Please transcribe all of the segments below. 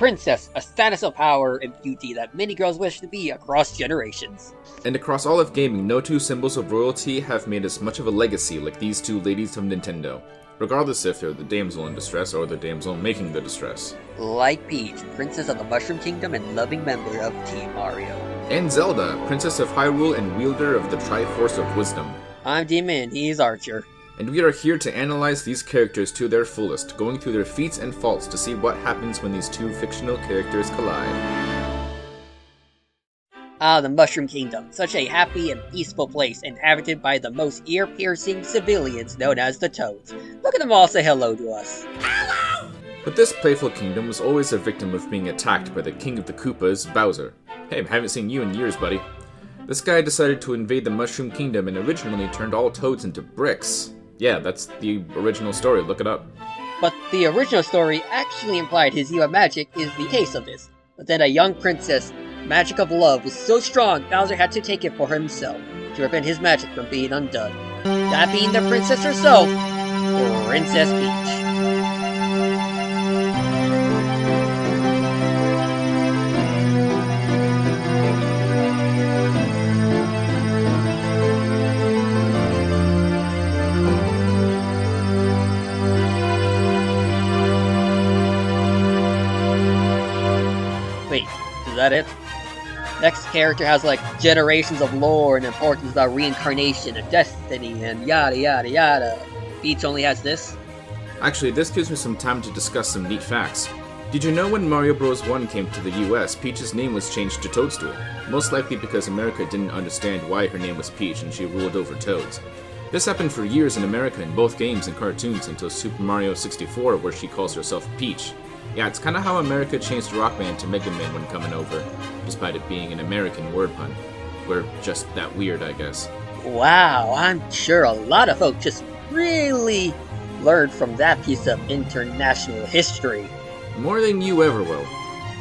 princess, a status of power and beauty that many girls wish to be across generations. And across all of gaming, no two symbols of royalty have made as much of a legacy like these two ladies of Nintendo, regardless if they're the damsel in distress or the damsel making the distress. Like Peach, princess of the Mushroom Kingdom and loving member of Team Mario. And Zelda, princess of Hyrule and wielder of the Triforce of Wisdom. I'm Demon, he's Archer. And we are here to analyze these characters to their fullest, going through their feats and faults to see what happens when these two fictional characters collide. The Mushroom Kingdom, such a happy and peaceful place inhabited by the most ear-piercing civilians known as the Toads. Look at them all say hello to us. Hello! But this playful kingdom was always a victim of being attacked by the king of the Koopas, Bowser. Hey, haven't seen you in years, buddy. This guy decided to invade the Mushroom Kingdom and originally turned all toads into bricks. Yeah, that's the original story, look it up. But the original story actually implied his Eva magic is the case of this. But then a young princess' magic of love was so strong, Bowser had to take it for himself to prevent his magic from being undone. That being the princess herself, Princess Peach. Wait, is that it? Next character has like generations of lore and importance about reincarnation and destiny and yada yada yada. Peach only has this? Actually, this gives me some time to discuss some neat facts. Did you know when Mario Bros. 1 came to the US, Peach's name was changed to Toadstool? Most likely because America didn't understand why her name was Peach and she ruled over toads. This happened for years in America in both games and cartoons until Super Mario 64 where she calls herself Peach. Yeah, it's kinda how America changed Rock Band to Mega Man when coming over, despite it being an American word pun. We're just that weird, I guess. Wow, I'm sure a lot of folks just really learned from that piece of international history. More than you ever will.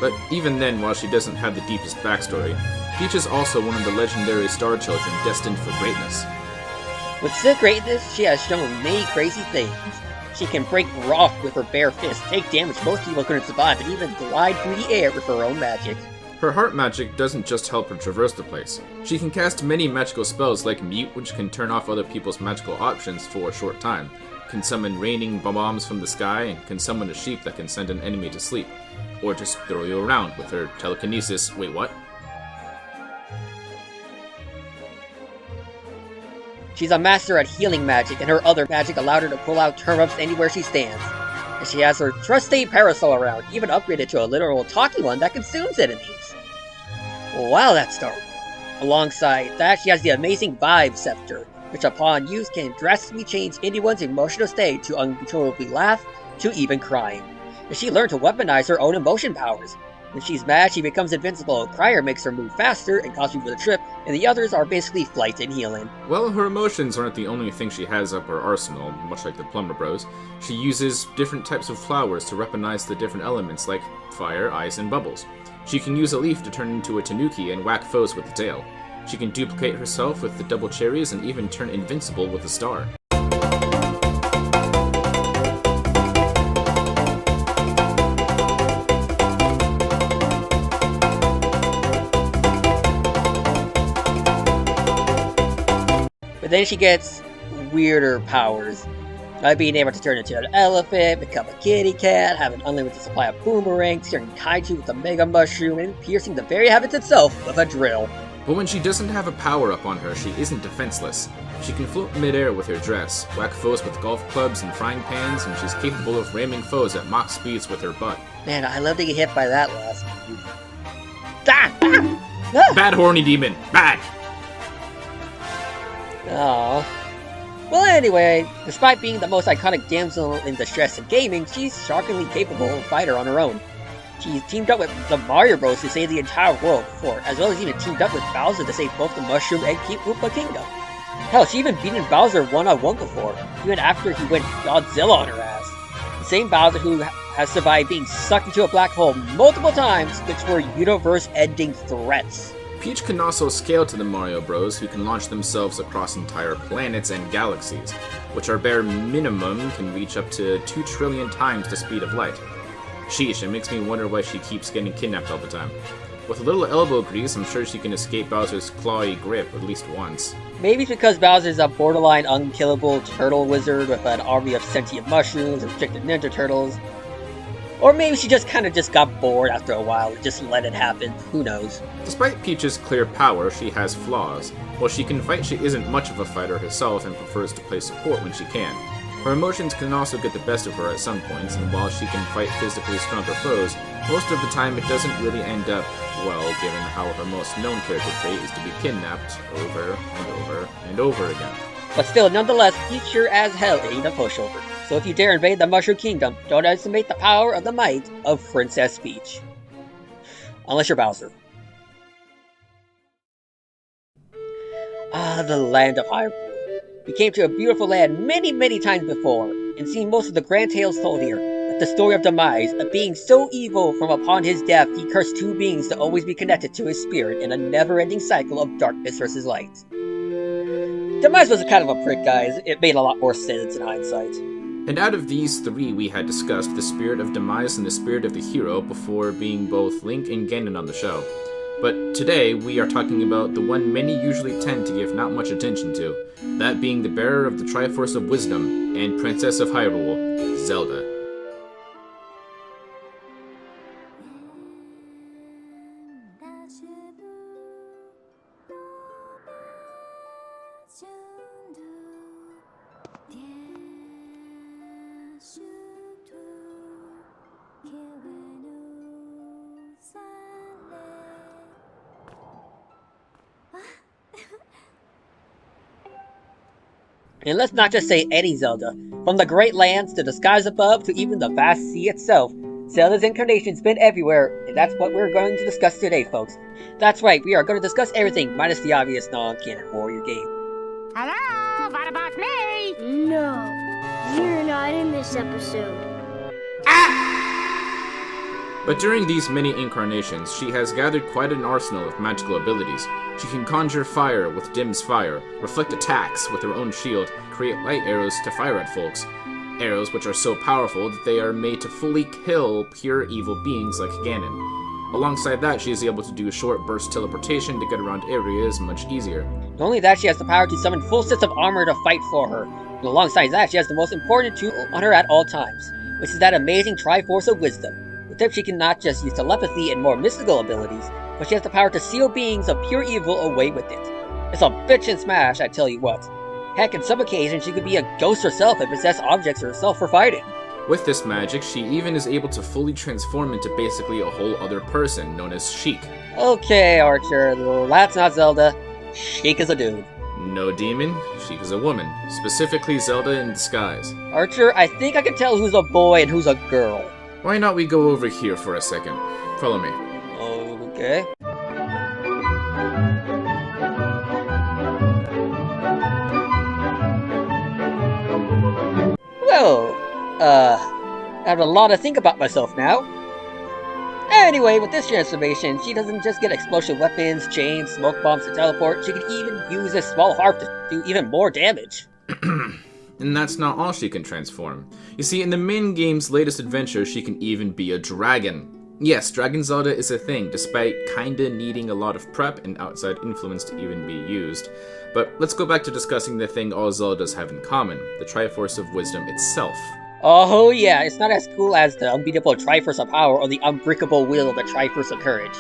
But even then, while she doesn't have the deepest backstory, Peach is also one of the legendary star children destined for greatness. With said greatness, she has shown many crazy things. She can break rock with her bare fist, take damage most people couldn't survive, and even glide through the air with her own magic. Her heart magic doesn't just help her traverse the place. She can cast many magical spells like Mute, which can turn off other people's magical options for a short time, can summon raining bombs from the sky, and can summon a sheep that can send an enemy to sleep, or just throw you around with her telekinesis. Wait, what? She's a master at healing magic, and her other magic allowed her to pull out turnips anywhere she stands. And she has her trusty parasol around, even upgraded to a literal talking one that consumes enemies. Wow, that's dark. Alongside that, she has the amazing Vibe Scepter, which upon use can drastically change anyone's emotional state to uncontrollably laugh, to even crying. And she learned to weaponize her own emotion powers. When she's mad, she becomes invincible. Crier makes her move faster and causes you for the trip, and the others are basically flight and healing. Well, her emotions aren't the only thing she has up her arsenal, much like the Plumber Bros. She uses different types of flowers to weaponize the different elements like fire, ice, and bubbles. She can use a leaf to turn into a tanuki and whack foes with the tail. She can duplicate herself with the double cherries and even turn invincible with a star. But then she gets weirder powers. Like being able to turn into an elephant, become a kitty cat, have an unlimited supply of boomerangs, turning kaiju with a mega mushroom, and piercing the very heavens itself with a drill. But when she doesn't have a power-up on her, she isn't defenseless. She can float midair with her dress, whack foes with golf clubs and frying pans, and she's capable of ramming foes at Mach speeds with her butt. Man, I love to get hit by that last move. Ah! Bad horny demon! Bad! Aww. Well, anyway, despite being the most iconic damsel in distress in gaming, she's shockingly capable of fighter on her own. She's teamed up with the Mario Bros. To save the entire world before, as well as even teamed up with Bowser to save both the Mushroom and Koopa Kingdom. Hell, she even beaten Bowser one-on-one before, even after he went Godzilla on her ass. The same Bowser who has survived being sucked into a black hole multiple times, which were universe-ending threats. Peach can also scale to the Mario Bros, who can launch themselves across entire planets and galaxies, which our bare minimum can reach up to 2 trillion times the speed of light. Sheesh, it makes me wonder why she keeps getting kidnapped all the time. With a little elbow grease, I'm sure she can escape Bowser's clawy grip at least once. Maybe it's because Bowser's a borderline unkillable turtle wizard with an army of sentient mushrooms and restricted ninja turtles. Or maybe she just got bored after a while and just let it happen. Who knows? Despite Peach's clear power, she has flaws. While she can fight, she isn't much of a fighter herself and prefers to play support when she can. Her emotions can also get the best of her at some points, and while she can fight physically stronger foes, most of the time it doesn't really end up well, given how her most known character trait is to be kidnapped over and over and over again. But still, nonetheless, Peach sure as hell ain't a pushover. So if you dare invade the Mushroom Kingdom, don't underestimate the power of the might of Princess Peach. Unless you're Bowser. Ah, the land of Hyrule. We came to a beautiful land many times before, and seen most of the grand tales told here, like the story of Demise, a being so evil from upon his death he cursed two beings to always be connected to his spirit in a never-ending cycle of darkness versus light. Demise was kind of a prick, guys. It made a lot more sense in hindsight. And out of these three, we had discussed the spirit of Demise and the spirit of the hero before being both Link and Ganon on the show. But today, we are talking about the one many usually tend to give not much attention to, that being the bearer of the Triforce of Wisdom and Princess of Hyrule, Zelda. And let's not just say any Zelda. From the Great Lands to the skies above to even the vast sea itself, Zelda's incarnation's been everywhere, and that's what we're going to discuss today, folks. That's right, we are going to discuss everything minus the obvious non-canon warrior game. Hello, what about me? No, you're not in this episode. But during these many incarnations, she has gathered quite an arsenal of magical abilities. She can conjure fire with Dim's fire, reflect attacks with her own shield, create light arrows to fire at folks. Arrows which are so powerful that they are made to fully kill pure evil beings like Ganon. Alongside that, she is able to do short burst teleportation to get around areas much easier. Not only that, she has the power to summon full sets of armor to fight for her. And alongside that, she has the most important tool on her at all times, which is that amazing Triforce of Wisdom. With which she can not just use telepathy and more mystical abilities, but she has the power to seal beings of pure evil away with it. It's a bitchin' smash, I tell you what. Heck, in some occasions, she could be a ghost herself and possess objects herself for fighting. With this magic, she even is able to fully transform into basically a whole other person, known as Sheik. Okay, Archer, that's not Zelda. Sheik is a dude. No demon, Sheik is a woman. Specifically Zelda in disguise. Archer, I think I can tell who's a boy and who's a girl. Why not we go over here for a second? Follow me. Okay. Well, I have a lot to think about myself now. Anyway, with this transformation, she doesn't just get explosion weapons, chains, smoke bombs to teleport, she can even use a small harp to do even more damage. And that's not all she can transform. You see, in the main game's latest adventure, she can even be a dragon. Yes, Dragon Zelda is a thing, despite kinda needing a lot of prep and outside influence to even be used. But let's go back to discussing the thing all Zeldas have in common, the Triforce of Wisdom itself. Oh yeah, it's not as cool as the unbeatable Triforce of Power or the unbreakable will of the Triforce of Courage.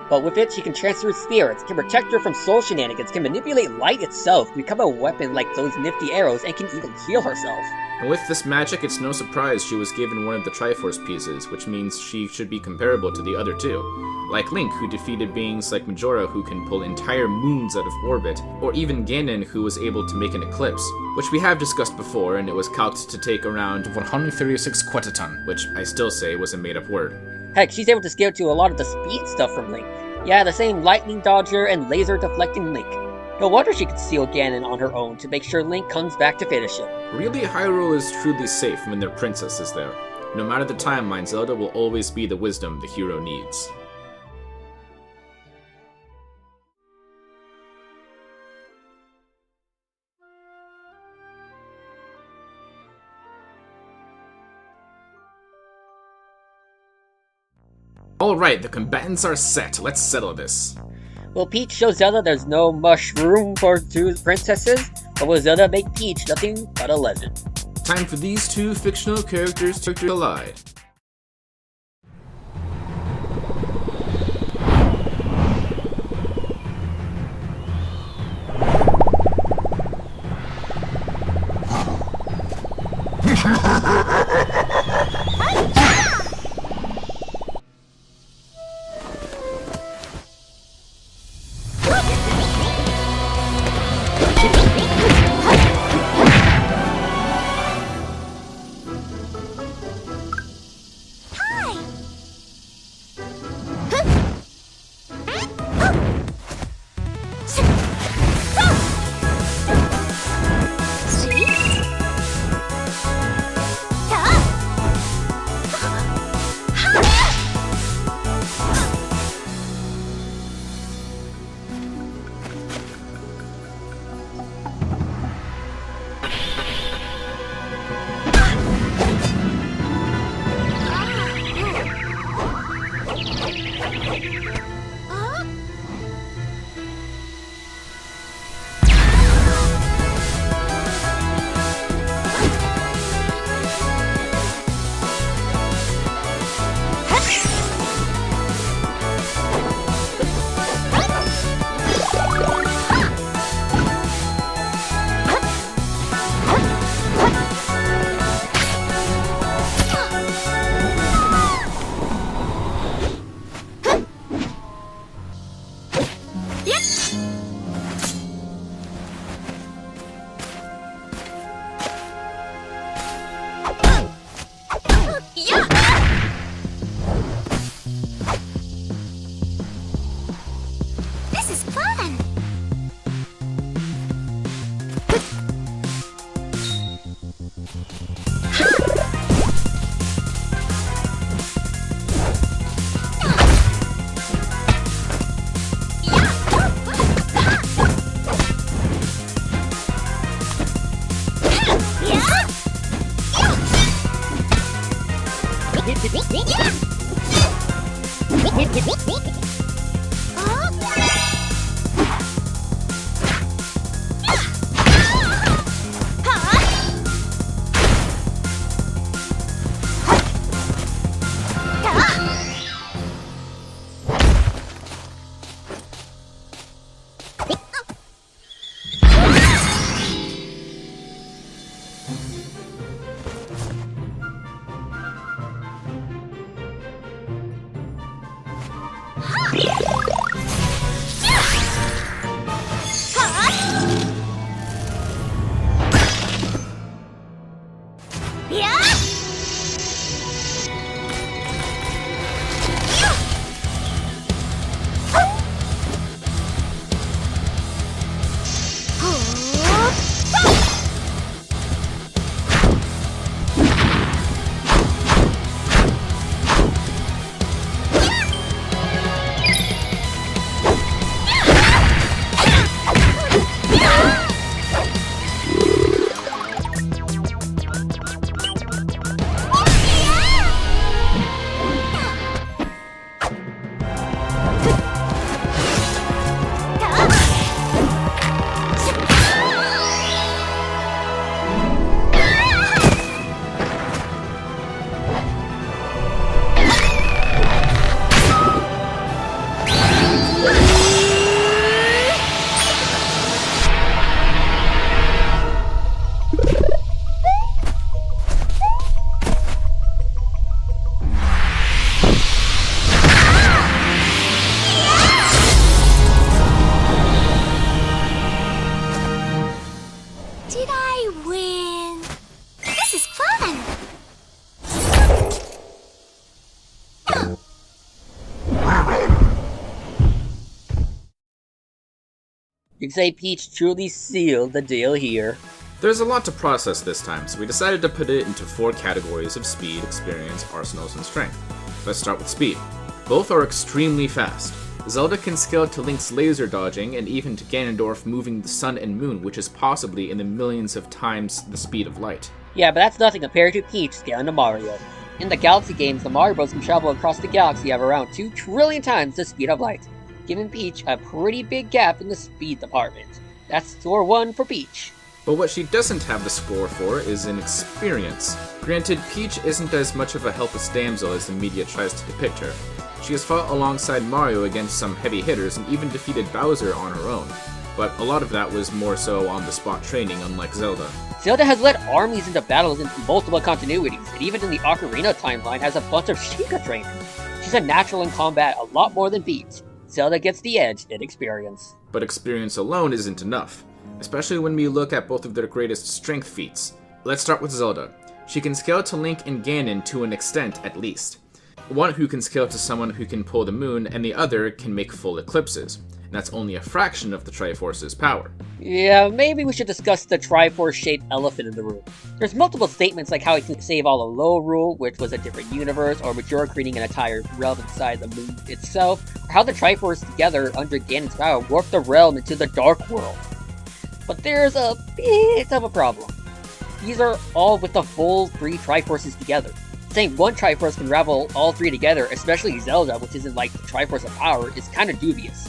But with it, she can transfer spirits, can protect her from soul shenanigans, can manipulate light itself, become a weapon like those nifty arrows, and can even heal herself. And with this magic, it's no surprise she was given one of the Triforce pieces, which means she should be comparable to the other two. Like Link, who defeated beings like Majora who can pull entire moons out of orbit, or even Ganon, who was able to make an eclipse, which we have discussed before, and it was calced to take around 136 quetaton, which I still say was a made-up word. Heck, she's able to scale to a lot of the speed stuff from Link. Yeah, the same lightning dodger and laser deflecting Link. No wonder she could seal Ganon on her own to make sure Link comes back to finish him. Really, Hyrule is truly safe when their princess is there. No matter the timeline, Zelda will always be the wisdom the hero needs. Alright, the combatants are set. Let's settle this. Will Peach show Zelda there's no much room for two princesses? Or will Zelda make Peach nothing but a legend? Time for these two fictional characters to collide. You can say Peach truly sealed the deal here. There's a lot to process this time, so we decided to put it into 4 categories of speed, experience, arsenals, and strength. Let's start with speed. Both are extremely fast. Zelda can scale to Link's laser dodging, and even to Ganondorf moving the sun and moon, which is possibly in the millions of times the speed of light. Yeah, but that's nothing compared to Peach scaling to Mario. In the Galaxy games, the Mario Bros. Can travel across the galaxy at around 2 trillion times the speed of light, giving Peach a pretty big gap in the speed department. That's score 1 for Peach. But what she doesn't have the score for is in experience. Granted, Peach isn't as much of a helpless damsel as the media tries to depict her. She has fought alongside Mario against some heavy hitters and even defeated Bowser on her own, but a lot of that was more so on-the-spot training, unlike Zelda. Zelda has led armies into battles in multiple continuities, and even in the Ocarina timeline has a bunch of Sheikah training. She's a natural in combat a lot more than Peach. Zelda gets the edge in experience. But experience alone isn't enough, especially when we look at both of their greatest strength feats. Let's start with Zelda. She can scale to Link and Ganon to an extent at least. One who can scale to someone who can pull the moon, and the other can make full eclipses. And that's only a fraction of the Triforce's power. Yeah, maybe we should discuss the Triforce-shaped elephant in the room. There's multiple statements like how it can save all of Lorule, which was a different universe, or Majora creating an entire realm inside the moon itself, or how the Triforce together under Ganon's power warped the realm into the Dark World. But there's a bit of a problem. These are all with the full 3 Triforces together. Saying one Triforce can ravel all 3 together, especially Zelda, which isn't like the Triforce of Power, is kinda dubious.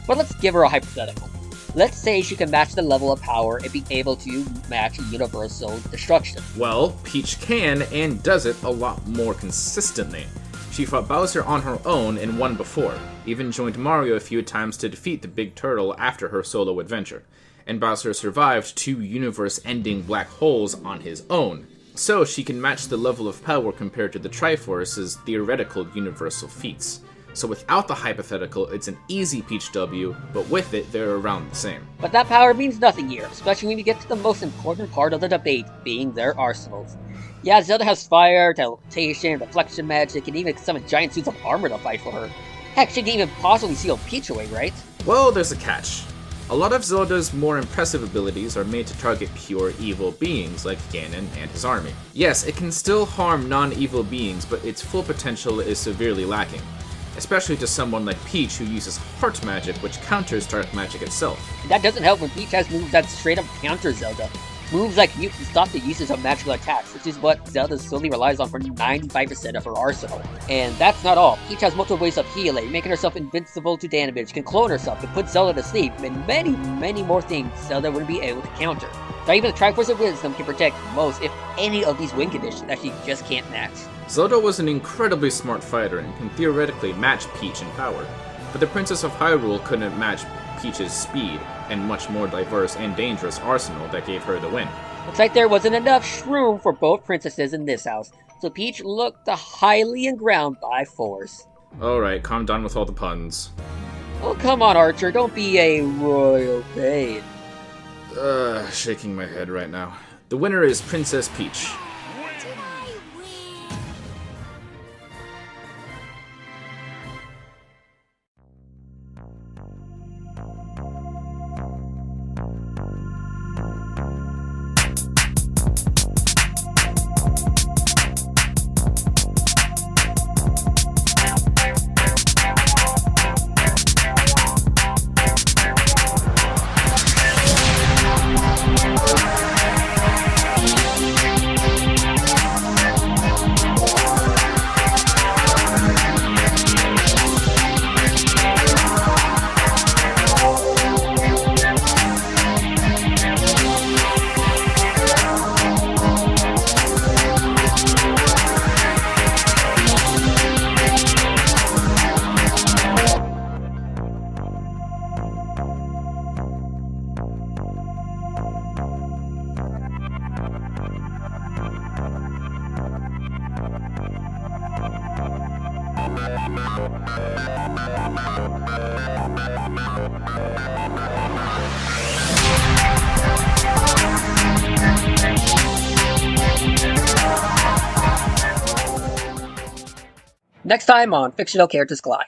But let's give her a hypothetical. Let's say she can match the level of power and be able to match universal destruction. Well, Peach can, and does it a lot more consistently. She fought Bowser on her own and won before, even joined Mario a few times to defeat the Big Turtle after her solo adventure, and Bowser survived 2 universe-ending black holes on his own. So she can match the level of power compared to the Triforce's theoretical universal feats. So without the hypothetical, it's an easy Peach W, but with it, they're around the same. But that power means nothing here, especially when we get to the most important part of the debate, being their arsenals. Yeah, Zelda has fire, teleportation, reflection magic, and even some giant suits of armor to fight for her. Heck, she can even possibly seal Peach away, right? Well, there's a catch. A lot of Zelda's more impressive abilities are made to target pure evil beings like Ganon and his army. Yes, it can still harm non-evil beings, but its full potential is severely lacking. Especially to someone like Peach who uses heart magic, which counters dark magic itself. That doesn't help when Peach has moves that straight up counter Zelda. Moves like Mute can stop the usage of magical attacks, which is what Zelda solely relies on for 95% of her arsenal. And that's not all. Peach has multiple ways of healing, making herself invincible to damage, can clone herself, can put Zelda to sleep, and many more things Zelda wouldn't be able to counter. Not even the Triforce of Wisdom can protect most, if any, of these win conditions that she just can't match. Zelda was an incredibly smart fighter and can theoretically match Peach in power, but the Princess of Hyrule couldn't match Peach's speed and much more diverse and dangerous arsenal that gave her the win. Looks like there wasn't enough room for both princesses in this house, so Peach looked highly aground by force. Alright, calm down with all the puns. Oh, come on, Archer, don't be a royal pain. Shaking my head right now. The winner is Princess Peach. Next time on Fictional Characters Collide.